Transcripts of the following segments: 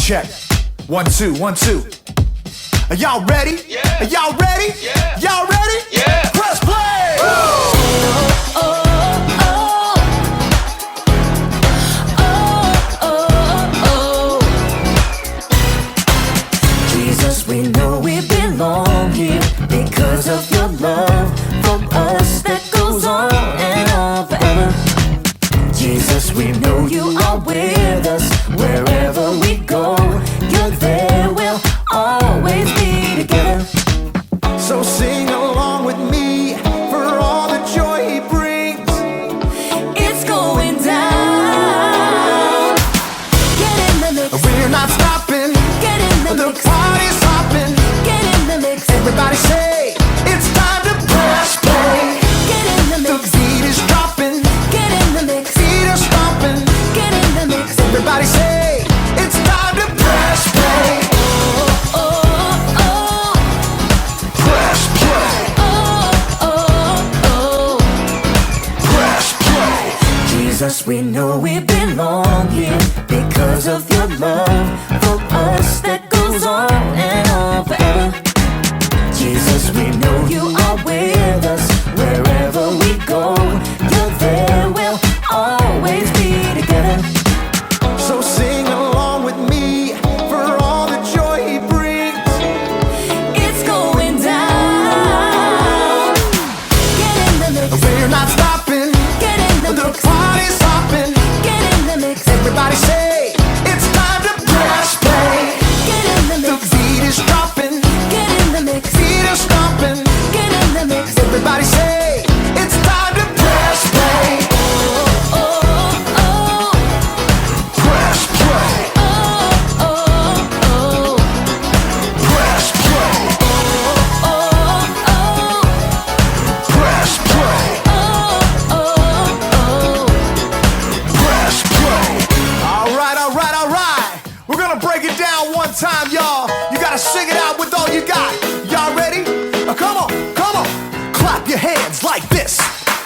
check. 1, 2, 1, 2. Are y'all ready? Yeah. Are y'all ready? Yeah. Y'all ready? Yeah. Press play! Jesus, we know we belong here because of your love for us that goes on and on forever. Jesus, we know you are with us wherever we go. You're there, we'll always be together. So sing along with me for all the joy he brings. It's going down. Get in the mix. We're not stopping. Get in the The mix. party's hopping. Get in the mix. Everybody say, it's time to press play. Get in the The mix. beat is dropping. Get in the mix. Feet are stomping. Get in the mix. Everybody say, it's time to press play. Oh, oh, oh, Press play. oh, oh, oh. Press play. Jesus, we know we belong here because of your love for us that goes on and on forever. Jesus, we know you are with us wherever we go. You're there, we'll always be together. So sing along with me for all the joy he brings. It's going down. Get in the mix. We're not stopping. Get in the The mix. party's hopping. Get in the mix. Everybody say, it's time to press play. Get in the The mix. beat is dropping. Get in the mix. Feet are stomping. Get in the mix. Everybody say, it's time to press play. Oh, oh, oh. Press play. Oh, oh, oh. Press play. Oh, oh, Press play. oh, oh. Press play. All right, all right, all right. We're gonna break it down one time, y'all. You gotta sing it out with all you got. Y'all ready? Come on, come on. Clap your hands like this.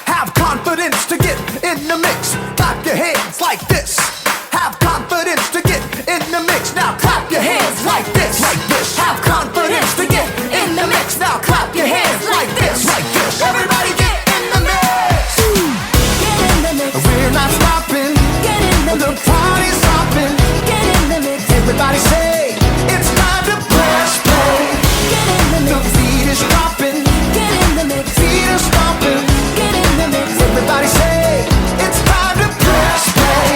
Have confidence to get in the mix. Clap your hands like this. Have confidence to get in the mix. Now clap your hands like this. Like this. Have confidence to get in the mix. Now clap your hands like this. Like this. Everybody get in the mix. Get in the mix. We're not stopping. Get in the The mix. party's hopping. Get in the mix. Everybody say, it's time to press play. Get in the The mix. beat is dropping. Get in the mix. Feet are stomping. Get in the mix. Everybody say, it's time to press play.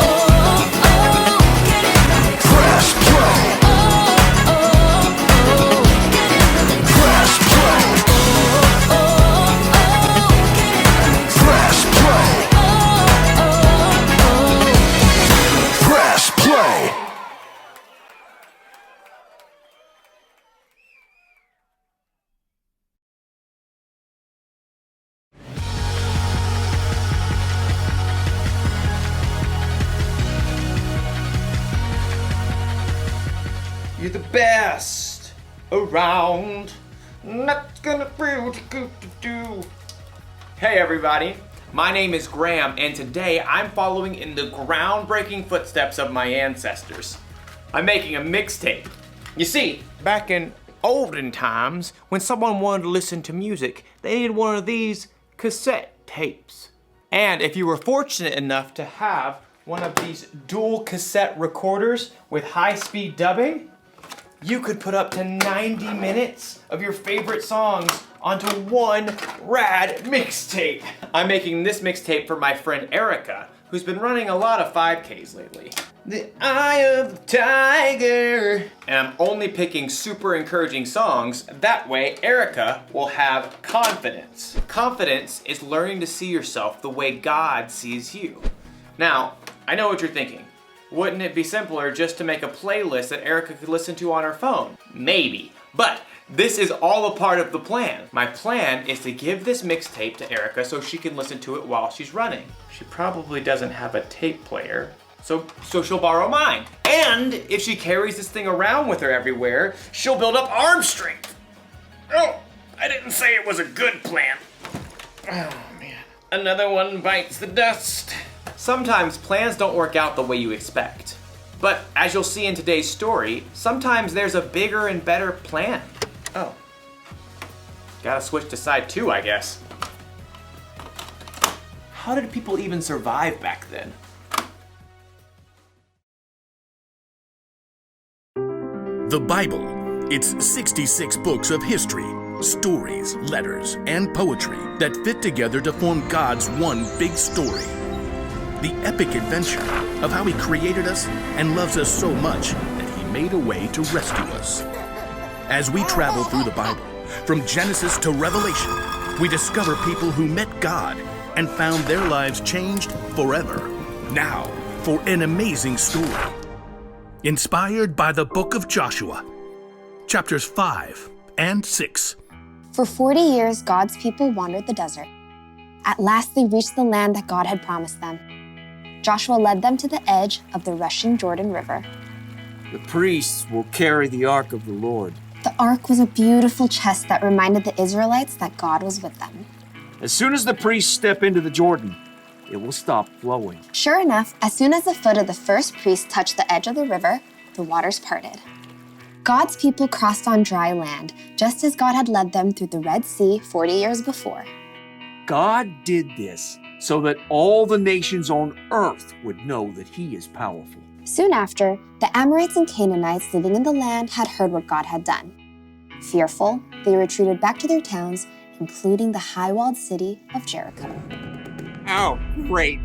Oh, oh. Get in the mix. Press play. Oh, oh. Get in the mix. Press play. Oh, oh. Get in the mix. Press play. Oh, oh. Press play. You're the best around. Not gonna feel too good to do. Hey everybody, my name is Graham, and today I'm following in the groundbreaking footsteps of my ancestors. I'm making a mixtape. You see, back in olden times, when someone wanted to listen to music, they needed one of these cassette tapes. And if you were fortunate enough to have one of these dual cassette recorders with high-speed dubbing, you could put up to 90 minutes of your favorite songs onto one rad mixtape. I'm making this mixtape for my friend Erica, who's been running a lot of 5Ks lately. The Eye of the Tiger. And I'm only picking super encouraging songs. That way, Erica will have confidence. Confidence is learning to see yourself the way God sees you. Now, I know what you're thinking. Wouldn't it be simpler just to make a playlist that Erica could listen to on her phone? Maybe, but this is all a part of the plan. My plan is to give this mixtape to Erica so she can listen to it while she's running. She probably doesn't have a tape player, so she'll borrow mine. And if she carries this thing around with her everywhere, she'll build up arm strength. Oh, I didn't say it was a good plan. Oh man. Another one bites the dust. Sometimes plans don't work out the way you expect. But as you'll see in today's story, sometimes there's a bigger and better plan. Oh. Gotta switch to side 2, I guess. How did people even survive back then? The Bible. It's 66 books of history, stories, letters, and poetry that fit together to form God's one big story. The epic adventure of how He created us and loves us so much that He made a way to rescue us. As we travel through the Bible, from Genesis to Revelation, we discover people who met God and found their lives changed forever. Now, for an amazing story. Inspired by the book of Joshua, chapters 5 and 6. For 40 years, God's people wandered the desert. At last, they reached the land that God had promised them. Joshua led them to the edge of the rushing Jordan River. The priests will carry the ark of the Lord. The ark was a beautiful chest that reminded the Israelites that God was with them. As soon as the priests step into the Jordan, it will stop flowing. Sure enough, as soon as the foot of the first priest touched the edge of the river, the waters parted. God's people crossed on dry land, just as God had led them through the Red Sea 40 years before. God did this so that all the nations on earth would know that He is powerful. Soon after, the Amorites and Canaanites living in the land had heard what God had done. Fearful, they retreated back to their towns, including the high-walled city of Jericho. Oh, great.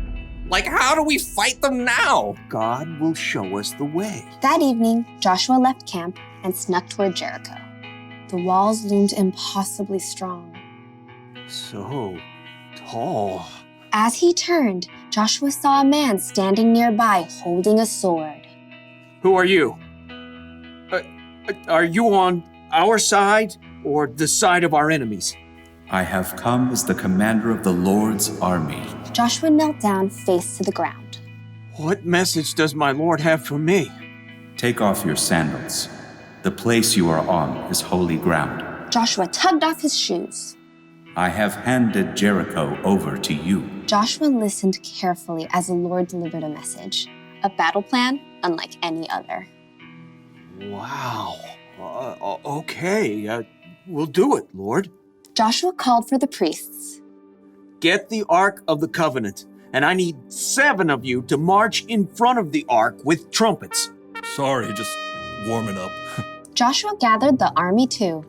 Like, how do we fight them now? God will show us the way. That evening, Joshua left camp and snuck toward Jericho. The walls loomed impossibly strong. So tall. As he turned, Joshua saw a man standing nearby holding a sword. Who are you? Are you on our side or the side of our enemies? I have come as the commander of the Lord's army. Joshua knelt down, face to the ground. What message does my Lord have for me? Take off your sandals. The place you are on is holy ground. Joshua tugged off his shoes. I have handed Jericho over to you. Joshua listened carefully as the Lord delivered a message, a battle plan unlike any other. Wow. Okay. We'll do it, Lord. Joshua called for the priests. Get the Ark of the Covenant, and I need 7 of you to march in front of the Ark with trumpets. Sorry, just warming up. Joshua gathered the army too.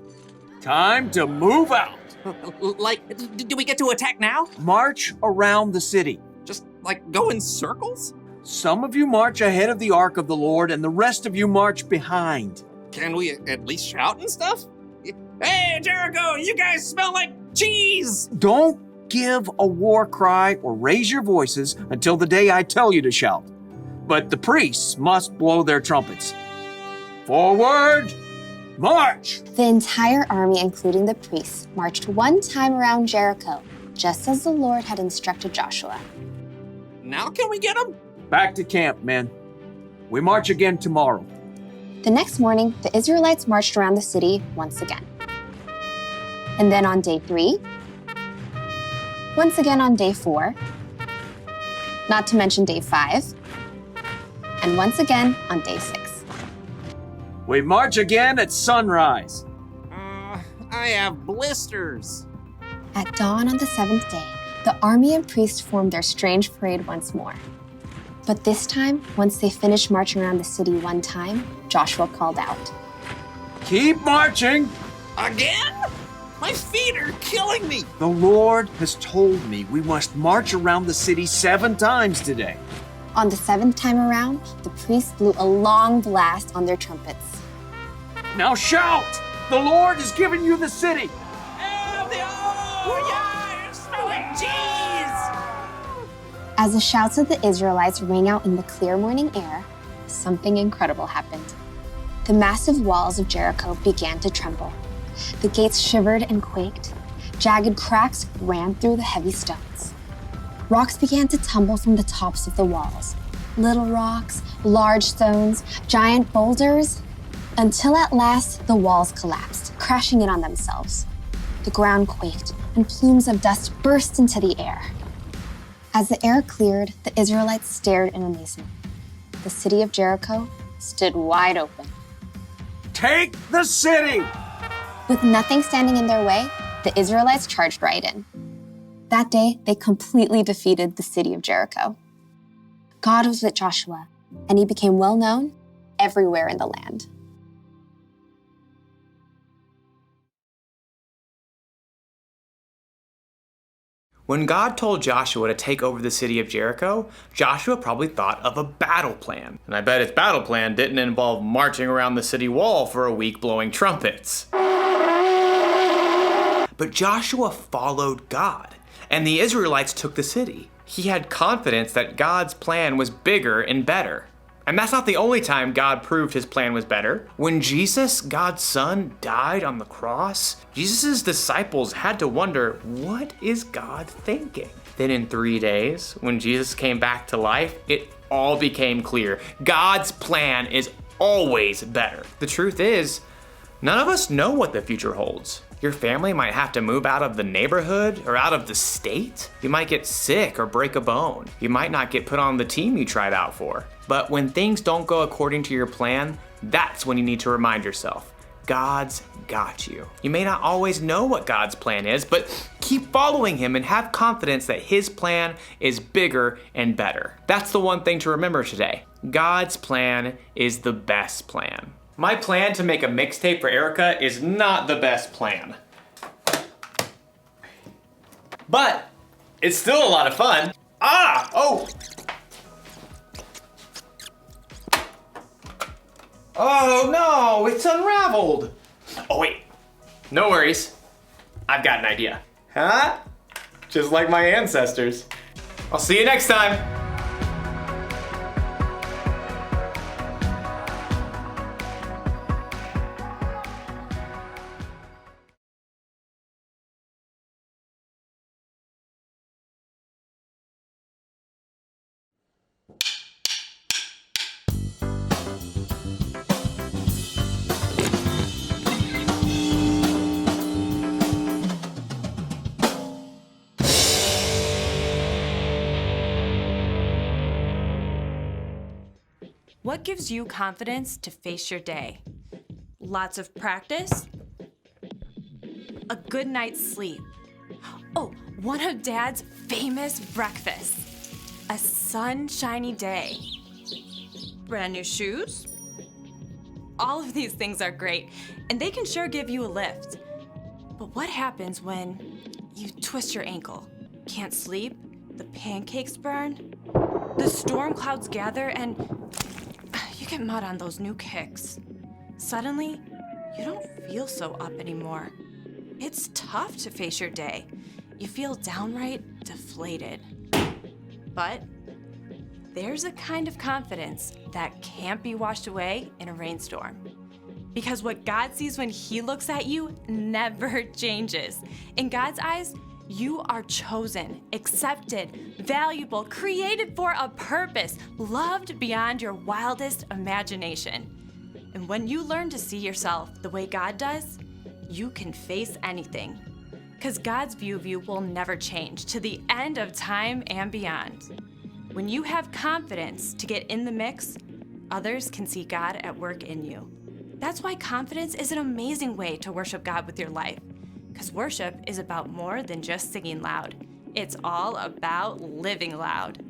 Time to move out. Like, do we get to attack now? March around the city. Just, like, go in circles? Some of you march ahead of the Ark of the Lord, and the rest of you march behind. Can we at least shout and stuff? Hey, Jericho, you guys smell like cheese! Don't give a war cry or raise your voices until the day I tell you to shout. But the priests must blow their trumpets. Forward, march! The entire army, including the priests, marched one time around Jericho, just as the Lord had instructed Joshua. Now can we get them? Back to camp, men. We march again tomorrow. The next morning, the Israelites marched around the city once again. And then on day 3, once again on day 4, not to mention day 5, and once again on day 6. We march again at sunrise. I have blisters. At dawn on the 7th day, the army and priests formed their strange parade once more. But this time, once they finished marching around the city one time, Joshua called out. Keep marching. Again? My feet are killing me. The Lord has told me we must march around the city 7 times today. On the 7th time around, the priests blew a long blast on their trumpets. Now shout! The Lord has given you the city. Oh, yeah, it smells like cheese. As the shouts of the Israelites rang out in the clear morning air, something incredible happened. The massive walls of Jericho began to tremble. The gates shivered and quaked. Jagged cracks ran through the heavy stones. Rocks began to tumble from the tops of the walls. Little rocks, large stones, giant boulders, until at last the walls collapsed, crashing in on themselves. The ground quaked, and plumes of dust burst into the air. As the air cleared, the Israelites stared in amazement. the city of Jericho stood wide open. Take the city! With nothing standing in their way, the Israelites charged right in. That day, they completely defeated the city of Jericho. God was with Joshua, and he became well known everywhere in the land. When God told Joshua to take over the city of Jericho, Joshua probably thought of a battle plan. And I bet his battle plan didn't involve marching around the city wall for a week blowing trumpets. But Joshua followed God, and the Israelites took the city. He had confidence that God's plan was bigger and better. And that's not the only time God proved his plan was better. When Jesus, God's son, died on the cross, Jesus' disciples had to wonder, what is God thinking? Then in 3 days, when Jesus came back to life, it all became clear. God's plan is always better. The truth is, none of us know what the future holds. Your family might have to move out of the neighborhood or out of the state. You might get sick or break a bone. You might not get put on the team you tried out for. But when things don't go according to your plan, that's when you need to remind yourself, God's got you. You may not always know what God's plan is, but keep following him and have confidence that his plan is bigger and better. That's the one thing to remember today. God's plan is the best plan. My plan to make a mixtape for Erica is not the best plan. But it's still a lot of fun. Oh no, it's unraveled. Oh wait, no worries. I've got an idea. Huh? Just like my ancestors. I'll see you next time. What gives you confidence to face your day? Lots of practice? A good night's sleep? Oh, one of Dad's famous breakfasts. A sunshiny day? Brand new shoes? All of these things are great, and they can sure give you a lift. But what happens when you twist your ankle? Can't sleep? The pancakes burn? The storm clouds gather and you get mud on those new kicks. Suddenly, you don't feel so up anymore. It's tough to face your day. You feel downright deflated. But there's a kind of confidence that can't be washed away in a rainstorm. Because what God sees when he looks at you never changes. In God's eyes, you are chosen, accepted, valuable, created for a purpose, loved beyond your wildest imagination. And when you learn to see yourself the way God does, you can face anything. Because God's view of you will never change to the end of time and beyond. When you have confidence to get in the mix, others can see God at work in you. That's why confidence is an amazing way to worship God with your life. Because worship is about more than just singing loud. It's all about living loud.